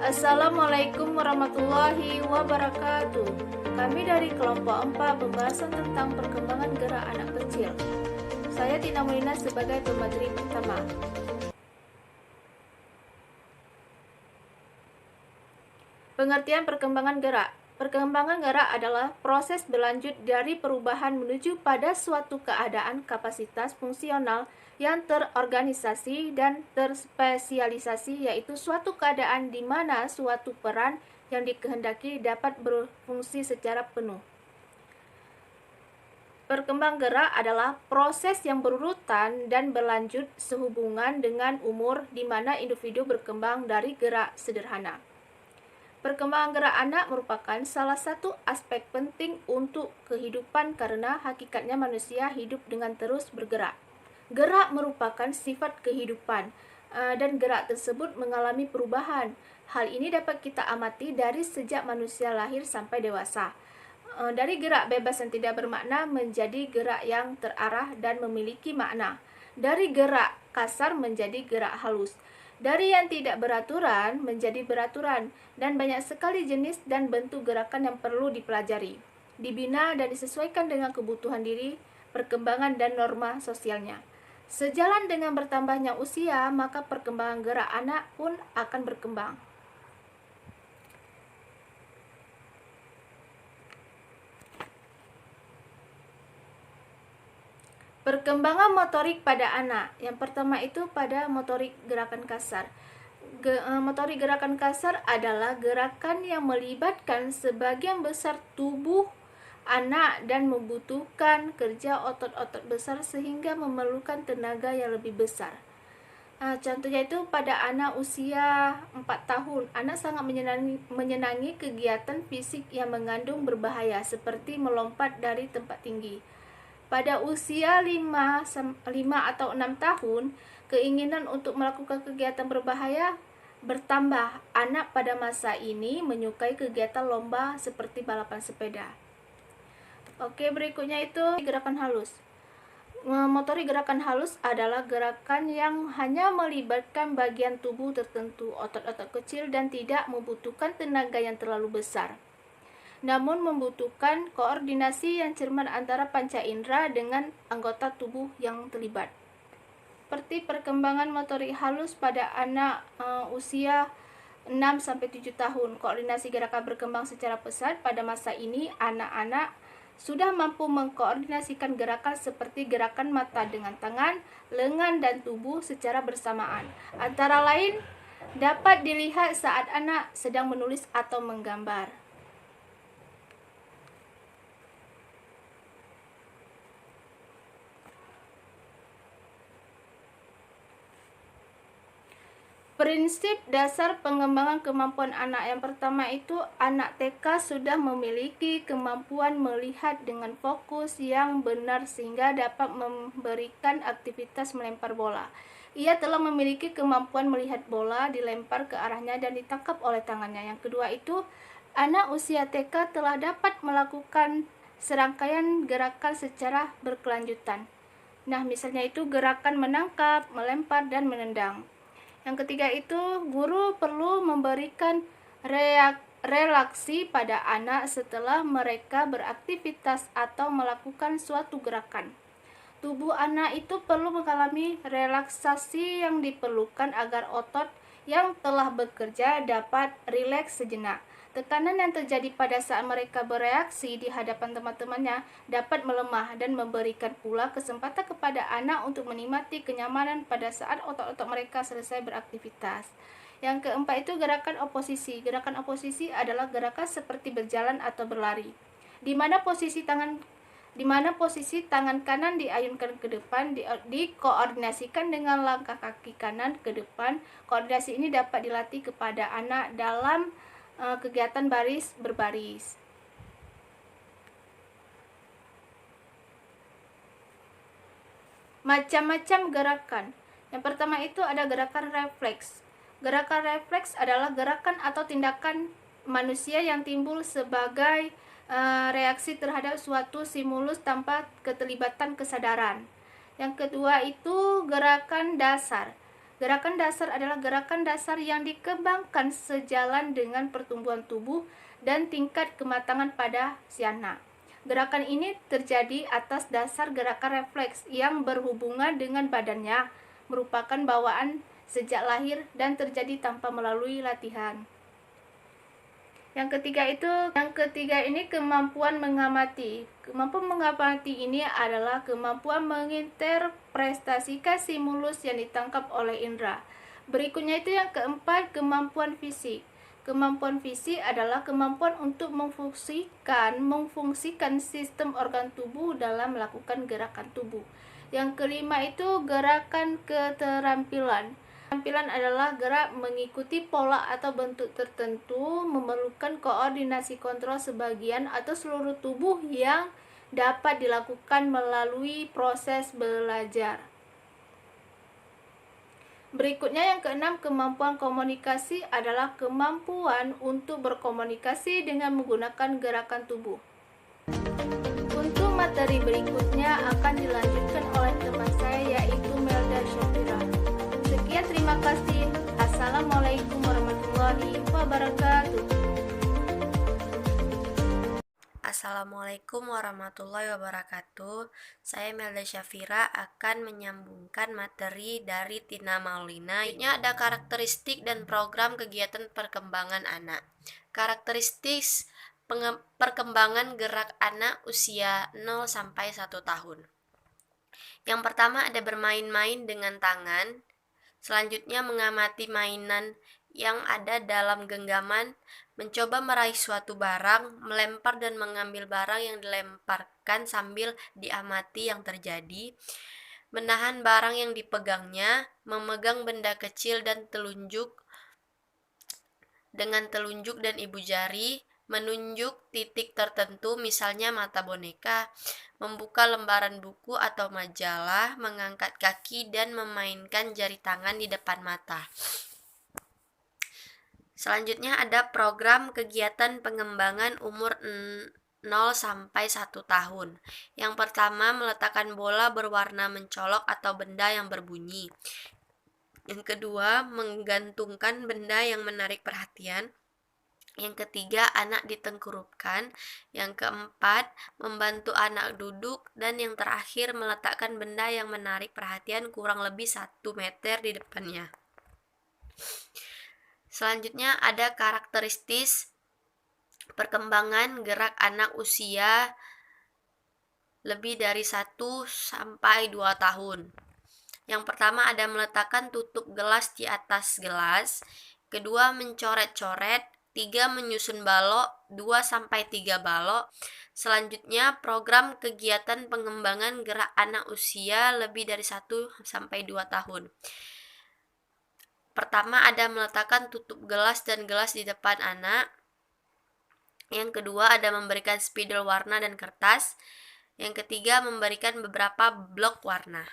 Assalamualaikum warahmatullahi wabarakatuh. Kami dari kelompok 4 pembahasan tentang perkembangan gerak anak kecil. Saya Tina Mulina sebagai pemateri pertama. Pengertian perkembangan gerak. Perkembangan gerak adalah proses berlanjut dari perubahan menuju pada suatu keadaan kapasitas fungsional yang terorganisasi dan terspesialisasi, yaitu suatu keadaan di mana suatu peran yang dikehendaki dapat berfungsi secara penuh. Perkembang gerak adalah proses yang berurutan dan berlanjut sehubungan dengan umur di mana individu berkembang dari gerak sederhana. Perkembangan gerak anak merupakan salah satu aspek penting untuk kehidupan karena hakikatnya manusia hidup dengan terus bergerak. Gerak merupakan sifat kehidupan dan gerak tersebut mengalami perubahan. Hal ini dapat kita amati dari sejak manusia lahir sampai dewasa. Dari gerak bebas yang tidak bermakna menjadi gerak yang terarah dan memiliki makna. Dari gerak kasar menjadi gerak halus. Dari yang tidak beraturan menjadi beraturan, dan banyak sekali jenis dan bentuk gerakan yang perlu dipelajari, dibina dan disesuaikan dengan kebutuhan diri, perkembangan dan norma sosialnya. Sejalan dengan bertambahnya usia, maka perkembangan gerak anak pun akan berkembang. Perkembangan motorik pada anak. Yang pertama itu pada motorik gerakan kasar. Motorik gerakan kasar adalah gerakan yang melibatkan sebagian besar tubuh anak dan membutuhkan kerja otot-otot besar sehingga memerlukan tenaga yang lebih besar. Contohnya itu pada anak usia 4 tahun, anak sangat menyenangi kegiatan fisik yang mengandung berbahaya seperti melompat dari tempat tinggi. Pada usia 5 atau 6 tahun, keinginan untuk melakukan kegiatan berbahaya bertambah. Anak pada masa ini menyukai kegiatan lomba seperti balapan sepeda. Oke, berikutnya itu gerakan halus. Motorik gerakan halus adalah gerakan yang hanya melibatkan bagian tubuh tertentu, otot-otot kecil, dan tidak membutuhkan tenaga yang terlalu besar, namun membutuhkan koordinasi yang cermat antara panca indera dengan anggota tubuh yang terlibat. Seperti perkembangan motorik halus pada anak usia 6-7 tahun, koordinasi gerakan berkembang secara pesat. Pada masa ini, anak-anak sudah mampu mengkoordinasikan gerakan seperti gerakan mata dengan tangan, lengan, dan tubuh secara bersamaan. Antara lain, dapat dilihat saat anak sedang menulis atau menggambar. Prinsip dasar pengembangan kemampuan anak. Yang pertama itu, anak TK sudah memiliki kemampuan melihat dengan fokus yang benar sehingga dapat memberikan aktivitas melempar bola. Ia telah memiliki kemampuan melihat bola dilempar ke arahnya dan ditangkap oleh tangannya. Yang kedua itu, anak usia TK telah dapat melakukan serangkaian gerakan secara berkelanjutan. Nah, misalnya itu gerakan menangkap, melempar, dan menendang. Yang ketiga itu, guru perlu memberikan relaksi pada anak setelah mereka beraktivitas atau melakukan suatu gerakan. Tubuh anak itu perlu mengalami relaksasi yang diperlukan agar otot yang telah bekerja dapat rileks sejenak. Tekanan yang terjadi pada saat mereka bereaksi di hadapan teman-temannya dapat melemah dan memberikan pula kesempatan kepada anak untuk menikmati kenyamanan pada saat otot-otot mereka selesai beraktivitas. Yang keempat itu gerakan oposisi. Gerakan oposisi adalah gerakan seperti berjalan atau berlari, di mana posisi tangan kanan diayunkan ke depan, dikoordinasikan dengan langkah kaki kanan ke depan. Koordinasi ini dapat dilatih kepada anak dalam kegiatan baris berbaris. Macam-macam gerakan. Yang pertama itu ada gerakan refleks. Gerakan refleks adalah gerakan atau tindakan manusia yang timbul sebagai reaksi terhadap suatu stimulus tanpa keterlibatan kesadaran. Yang kedua itu gerakan dasar. Gerakan dasar adalah gerakan dasar yang dikembangkan sejalan dengan pertumbuhan tubuh dan tingkat kematangan pada si anak. Gerakan ini terjadi atas dasar gerakan refleks yang berhubungan dengan badannya, merupakan bawaan sejak lahir dan terjadi tanpa melalui latihan. Yang ketiga ini kemampuan mengamati. Kemampuan mengamati ini adalah kemampuan menginterpretasikan stimulus yang ditangkap oleh indera. Berikutnya itu yang keempat, kemampuan fisik. Kemampuan fisik adalah kemampuan untuk memfungsikan sistem organ tubuh dalam melakukan gerakan tubuh. Yang kelima itu gerakan keterampilan. Keterampilan adalah gerak mengikuti pola atau bentuk tertentu, memerlukan koordinasi kontrol sebagian atau seluruh tubuh yang dapat dilakukan melalui proses belajar. Berikutnya yang keenam, kemampuan komunikasi adalah kemampuan untuk berkomunikasi dengan menggunakan gerakan tubuh. Untuk materi berikutnya akan dilanjutkan oleh teman saya yaitu Melda Syafira. Sekian, terima kasih. Assalamualaikum warahmatullahi wabarakatuh. Assalamualaikum warahmatullahi wabarakatuh. Saya Melda Syafira akan menyambungkan materi dari Tina Maulina. Ini ada karakteristik dan program kegiatan perkembangan anak. Karakteristik perkembangan gerak anak usia 0 sampai 1 tahun. Yang pertama ada bermain-main dengan tangan. Selanjutnya mengamati mainan yang ada dalam genggaman, mencoba meraih suatu barang, melempar dan mengambil barang yang dilemparkan sambil diamati yang terjadi, menahan barang yang dipegangnya, memegang benda kecil dan telunjuk dengan telunjuk dan ibu jari, menunjuk titik tertentu misalnya mata boneka, membuka lembaran buku atau majalah, mengangkat kaki dan memainkan jari tangan di depan mata. Selanjutnya ada program kegiatan pengembangan umur 0 sampai 1 tahun. Yang pertama, meletakkan bola berwarna mencolok atau benda yang berbunyi. Yang kedua, menggantungkan benda yang menarik perhatian. Yang ketiga, anak ditengkurupkan. Yang keempat, membantu anak duduk. Dan yang terakhir, meletakkan benda yang menarik perhatian kurang lebih 1 meter di depannya. Selanjutnya ada karakteristik perkembangan gerak anak usia lebih dari 1 sampai 2 tahun. Yang pertama ada meletakkan tutup gelas di atas gelas. Kedua, mencoret-coret. 3, menyusun balok, 2 sampai 3 balok. Selanjutnya, program kegiatan pengembangan gerak anak usia lebih dari 1 sampai 2 tahun. Pertama, ada meletakkan tutup gelas dan gelas di depan anak. Yang kedua, ada memberikan spidol warna dan kertas. Yang ketiga, memberikan beberapa blok warna.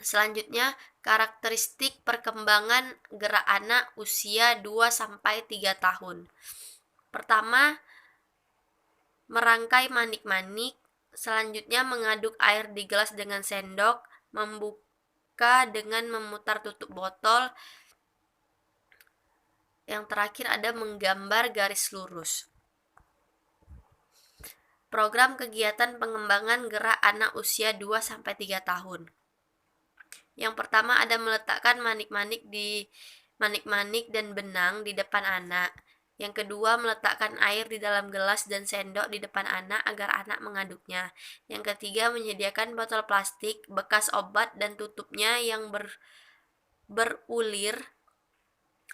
Selanjutnya, karakteristik perkembangan gerak anak usia 2 sampai 3 tahun. Pertama, merangkai manik-manik. Selanjutnya, mengaduk air di gelas dengan sendok, membuka dengan memutar tutup botol. Yang terakhir ada menggambar garis lurus. Program kegiatan pengembangan gerak anak usia 2 sampai 3 tahun. Yang pertama ada meletakkan manik-manik dan benang di depan anak. Yang kedua, meletakkan air di dalam gelas dan sendok di depan anak agar anak mengaduknya. Yang ketiga, menyediakan botol plastik, bekas obat dan tutupnya yang berulir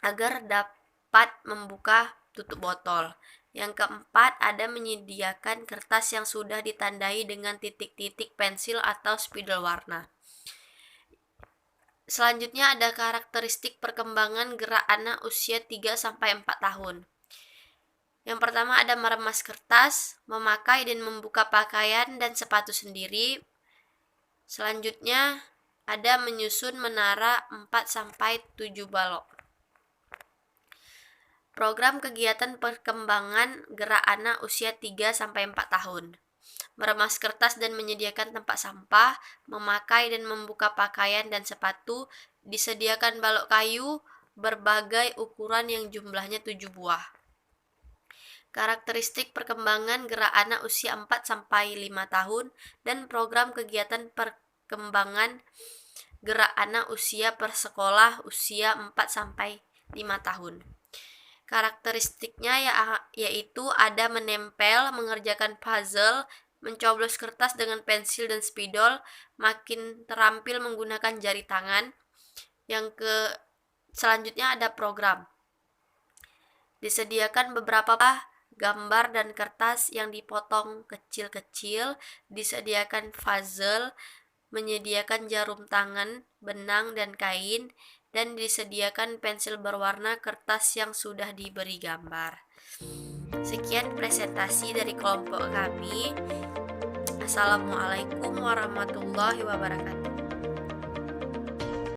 agar dapat membuka tutup botol. Yang keempat, ada menyediakan kertas yang sudah ditandai dengan titik-titik pensil atau spidol warna. Selanjutnya ada karakteristik perkembangan gerak anak usia 3 sampai 4 tahun. Yang pertama ada meremas kertas, memakai dan membuka pakaian dan sepatu sendiri. Selanjutnya ada menyusun menara 4 sampai 7 balok. Program kegiatan perkembangan gerak anak usia 3 sampai 4 tahun. meremas kertas dan menyediakan tempat sampah, memakai dan membuka pakaian dan sepatu, disediakan balok kayu berbagai ukuran yang jumlahnya 7 buah. Karakteristik perkembangan gerak anak usia 4-5 tahun dan program kegiatan perkembangan gerak anak usia prasekolah usia 4-5 tahun. Karakteristiknya yaitu ada menempel, mengerjakan puzzle, mencoblos kertas dengan pensil dan spidol, makin terampil menggunakan jari tangan. Selanjutnya ada program. Disediakan beberapa gambar dan kertas yang dipotong kecil-kecil, disediakan puzzle, menyediakan jarum tangan, benang dan kain, dan disediakan pensil berwarna kertas yang sudah diberi gambar. Sekian presentasi dari kelompok kami. Assalamualaikum warahmatullahi wabarakatuh.